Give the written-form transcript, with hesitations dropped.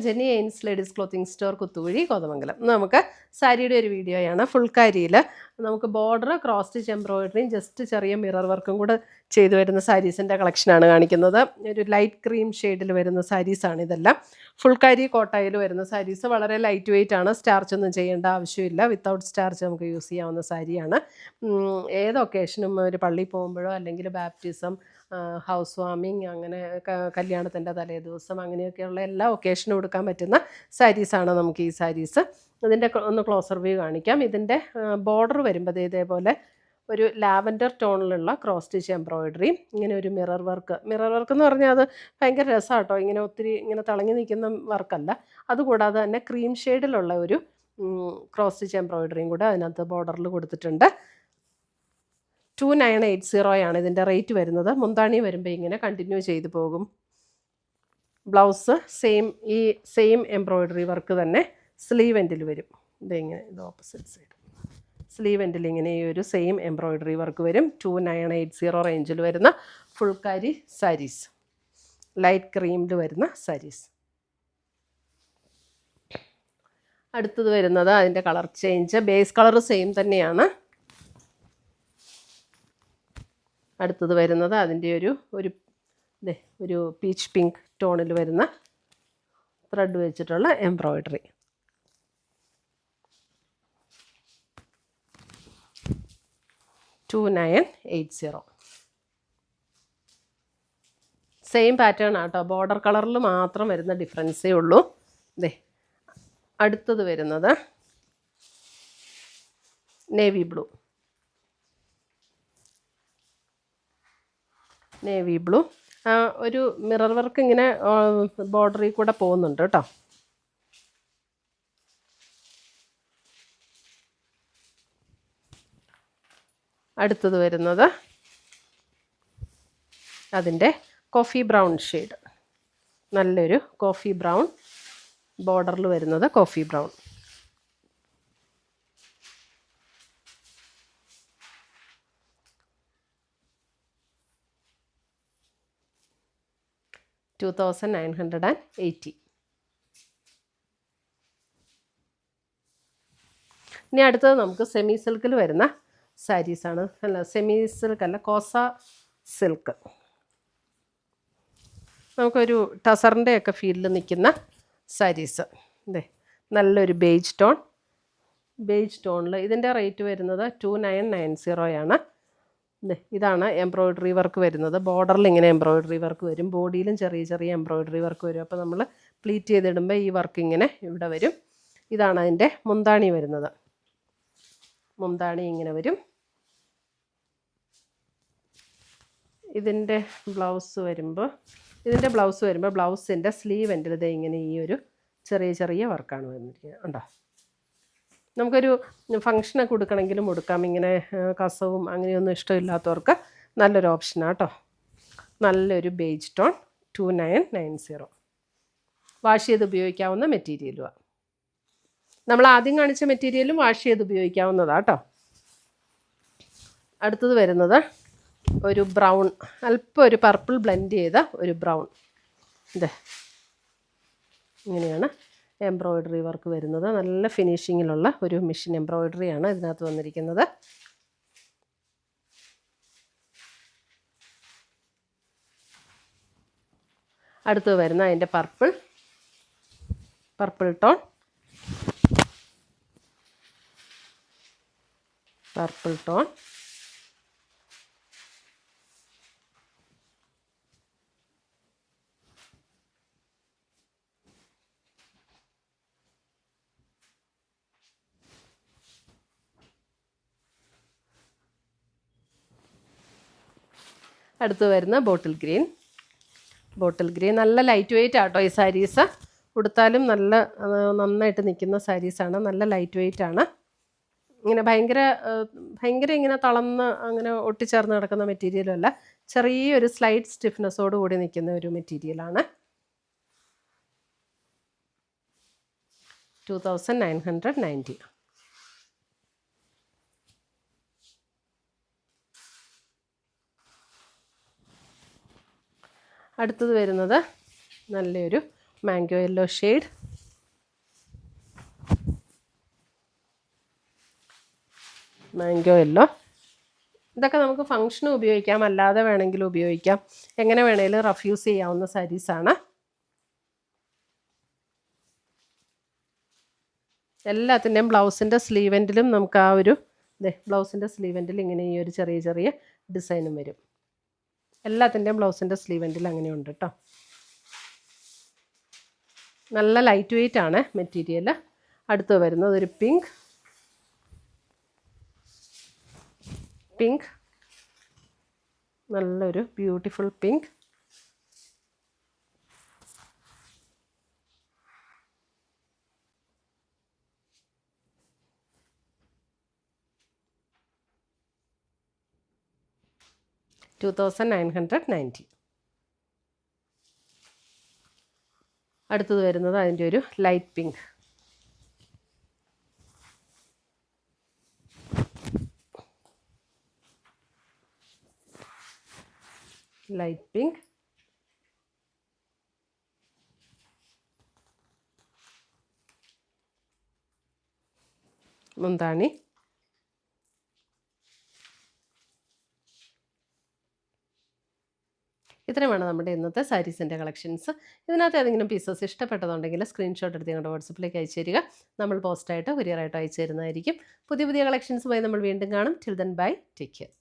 Jenny എയിൻസ് ladies clothing store Kuthukuzhi Kothamangalam. നമുക്ക് സാരിയുടെ ഒരു വീഡിയോയാണ്. ഫുൾക്കാരിയിൽ നമുക്ക് ബോർഡർ ക്രോസ് സ്റ്റിച്ച് എംബ്രോയിഡറിയും ജസ്റ്റ് ചെറിയ മിറർ വർക്കും കൂടെ ചെയ്തു വരുന്ന സാരീസിൻ്റെ കളക്ഷനാണ് കാണിക്കുന്നത്. ഒരു ലൈറ്റ് ക്രീം ഷെയ്ഡിൽ വരുന്ന സാരീസാണ് ഇതെല്ലാം. ഫുൾക്കാരി കോട്ടയിൽ വരുന്ന സാരീസ് വളരെ ലൈറ്റ് വെയ്റ്റ് ആണ്. സ്റ്റാർച്ച് ഒന്നും ചെയ്യേണ്ട ആവശ്യമില്ല. വിത്തൗട്ട് സ്റ്റാർച്ച് നമുക്ക് യൂസ് ചെയ്യാവുന്ന സാരിയാണ്. ഏത് ഒക്കേഷനും ഒരു പള്ളിയിൽ പോകുമ്പോഴോ അല്ലെങ്കിൽ ബാപ്റ്റിസം, ഹൗസ് വാമിങ്, അങ്ങനെ കല്യാണത്തിൻ്റെ തലേ ദിവസം, അങ്ങനെയൊക്കെയുള്ള എല്ലാ ഒക്കേഷനും എടുക്കാൻ പറ്റുന്ന സാരീസാണ് നമുക്ക് ഈ സാരീസ്. ഇതിൻ്റെ ഒന്ന് ക്ലോസർ വ്യൂ കാണിക്കാം. ഇതിൻ്റെ ബോർഡർ വരുമ്പോൾ ഇതേപോലെ ഒരു ലാവൻഡർ ടോണിലുള്ള ക്രോസ് സ്റ്റിച്ച് എംബ്രോയിഡറി, ഇങ്ങനെ ഒരു മിറർ വർക്ക് എന്ന് പറഞ്ഞാൽ അത് ഭയങ്കര രസമാണ് കേട്ടോ. ഇങ്ങനെ ഒത്തിരി ഇങ്ങനെ തിളങ്ങി നിൽക്കുന്ന വർക്കല്ല. അതുകൂടാതെ തന്നെ ക്രീം ഷെയ്ഡിലുള്ള ഒരു ക്രോസ് സ്റ്റിച്ച് എംബ്രോയിഡറിയും കൂടെ അതിനകത്ത് ബോർഡറിൽ കൊടുത്തിട്ടുണ്ട്. 2980 ഇതിൻ്റെ റേറ്റ് വരുന്നത്. മുന്താണി വരുമ്പോൾ ഇങ്ങനെ കണ്ടിന്യൂ ചെയ്തു പോകും. ബ്ലൗസ് സെയിം എംബ്രോയിഡറി വർക്ക് തന്നെ സ്ലീവ് എൻഡിൽ വരും. ഇതിങ്ങനെ ഇത് ഓപ്പോസിറ്റ് സൈഡ് സ്ലീവ് എൻഡിൽ ഇങ്ങനെ ഈ ഒരു സെയിം എംബ്രോയിഡറി വർക്ക് വരും. 2980 റേഞ്ചിൽ വരുന്ന ഫുൾക്കാരി സാരീസ്, ലൈറ്റ് ക്രീമിൽ വരുന്ന സാരീസ്. അടുത്തത് വരുന്നത് അതിൻ്റെ colour change. Base colour same തന്നെയാണ്. അടുത്തത് വരുന്നത് അതിൻ്റെ ഒരു പീച്ച് പിങ്ക് ടോണിൽ വരുന്ന ത്രെഡ് വെച്ചിട്ടുള്ള എംബ്രോയിഡറി. $2980 സെയിം പാറ്റേൺ ആട്ടോ. ബോർഡർ കളറിൽ മാത്രം വരുന്ന ഡിഫറൻസേ ഉള്ളൂ. അടുത്തത് വരുന്നത് നേവി ബ്ലൂ. ഒരു മിറർ വർക്ക് ഇങ്ങനെ ബോർഡറിൽ കൂടെ പോകുന്നുണ്ട് കേട്ടോ. അടുത്തത് വരുന്നത് അതിൻ്റെ കോഫി ബ്രൗൺ ഷെയ്ഡ്, നല്ലൊരു കോഫി ബ്രൗൺ, ബോർഡറിൽ വരുന്നത് കോഫി ബ്രൗൺ. $2980. ഇനി അടുത്തത് നമുക്ക് സെമി സിൽക്കിൽ വരുന്ന സാരീസാണ്. സെമി സിൽക്ക് അല്ല, കോസ സിൽക്ക്. നമുക്കൊരു ടസറിൻ്റെ ഒക്കെ ഫീൽഡിൽ നിൽക്കുന്ന സാരീസ്. നല്ലൊരു ബേജ് ടോണിൽ ഇതിൻ്റെ റേറ്റ് വരുന്നത് $2990. ഇതാണ് എംബ്രോയിഡറി വർക്ക് വരുന്നത്. ബോർഡറിൽ ഇങ്ങനെ എംബ്രോയിഡറി വർക്ക് വരും, ബോഡിയിലും ചെറിയ എംബ്രോയിഡറി വർക്ക് വരും. അപ്പോൾ നമ്മൾ പ്ലീറ്റ് ചെയ്തിടുമ്പോൾ ഈ വർക്ക് ഇങ്ങനെ ഇവിടെ വരും. ഇതാണ് അതിൻ്റെ മുന്താണി വരുന്നത്. മുന്താണി ഇങ്ങനെ വരും. ഇതിൻ്റെ ബ്ലൗസ് വരുമ്പോൾ ബ്ലൗസിൻ്റെ സ്ലീവ് എൻഡിൽ ഇങ്ങനെ ഈ ഒരു ചെറിയ വർക്കാണ് വന്നിരിക്കുന്നത്. ഉണ്ടോ? നമുക്കൊരു ഫങ്ഷനൊക്കെ കൊടുക്കണമെങ്കിലും കൊടുക്കാം. ഇങ്ങനെ കസവും അങ്ങനെയൊന്നും ഇഷ്ടമില്ലാത്തവർക്ക് നല്ലൊരു ഓപ്ഷനാണ് കേട്ടോ. നല്ലൊരു ബേജ് ടോൺ. $2990. വാഷ് ചെയ്ത് ഉപയോഗിക്കാവുന്ന മെറ്റീരിയലുമാണ്. നമ്മൾ ആദ്യം കാണിച്ച മെറ്റീരിയലും വാഷ് ചെയ്ത് ഉപയോഗിക്കാവുന്നതാണ് കേട്ടോ. അടുത്തത് വരുന്നത് ഒരു ബ്രൗൺ, അല്പം ഒരു പർപ്പിൾ ബ്ലെൻഡ് ചെയ്ത ഒരു ബ്രൗൺ. ഇങ്ങനെയാണ് എംബ്രോയിഡറി വർക്ക് വരുന്നത്. നല്ല ഫിനിഷിങ്ങിലുള്ള ഒരു മെഷീൻ എംബ്രോയിഡറിയാണ് ഇതിനകത്ത് വന്നിരിക്കുന്നത്. അടുത്ത് വരുന്ന അതിൻ്റെ പർപ്പിൾ ടോൺ. അടുത്ത് വരുന്ന ബോട്ടിൽ ഗ്രീൻ. നല്ല ലൈറ്റ് വെയ്റ്റ് ആട്ടോ ഈ സാരീസ്. ഉടുത്താലും നന്നായിട്ട് നിൽക്കുന്ന സാരീസാണ്. നല്ല ലൈറ്റ് വെയ്റ്റ് ആണ്. ഇങ്ങനെ ഭയങ്കര ഇങ്ങനെ തളർന്ന് അങ്ങനെ ഒട്ടിച്ചേർന്ന് കിടക്കുന്ന മെറ്റീരിയലും അല്ല. ചെറിയൊരു സ്ലൈറ്റ് സ്റ്റിഫ്നെസ്സോട് കൂടി നിൽക്കുന്ന ഒരു മെറ്റീരിയലാണ്. $2990. അടുത്തത് വരുന്നത് നല്ലൊരു mango yellow shade, mango yellow. ഇതൊക്കെ നമുക്ക് ഫങ്ഷനും ഉപയോഗിക്കാം, അല്ലാതെ വേണമെങ്കിലും ഉപയോഗിക്കാം, എങ്ങനെ വേണമെങ്കിലും റഫ് യൂസ് ചെയ്യാവുന്ന സാരീസാണ്. എല്ലാത്തിൻ്റെയും ബ്ലൗസിൻ്റെ സ്ലീവെൻറ്റിലും നമുക്ക് ആ ഒരു ബ്ലൗസിൻ്റെ സ്ലീവെൻറ്റിൽ ഇങ്ങനെ ഈ ഒരു ചെറിയ ചെറിയ ഡിസൈനും വരും. എല്ലാത്തിൻ്റെയും ബ്ലൗസിൻ്റെ സ്ലീവെൻറ്റിൽ അങ്ങനെയുണ്ട് കേട്ടോ. നല്ല ലൈറ്റ് വെയ്റ്റ് ആണ് മെറ്റീരിയൽ. അടുത്ത് വരുന്നത് ഒരു പിങ്ക്, നല്ലൊരു ബ്യൂട്ടിഫുൾ പിങ്ക്. $2,990. അടുത്തത് വരുന്നത് അതിൻ്റെ ഒരു ലൈറ്റ് പിങ്ക്. ലൈറ്റ് പിങ്ക്, മുന്താണി. ഇത്രയുമാണ് നമ്മുടെ ഇന്നത്തെ സാരീസിൻ്റെ കളക്ഷൻസ്. ഇതിനകത്ത് ഏതെങ്കിലും പീസസ് ഇഷ്ടപ്പെട്ടതുണ്ടെങ്കിൽ സ്ക്രീൻഷോട്ട് എടുത്ത് ഞങ്ങളുടെ വാട്സപ്പിലേക്ക് അയച്ചു തരിക. നമ്മൾ പോസ്റ്റായിട്ടോ കൊറിയറായിട്ടോ അയച്ചു തരുന്നതായിരിക്കും. പുതിയ പുതിയ കളക്ഷൻസുമായി നമ്മൾ വീണ്ടും കാണും. Till then bye, take care.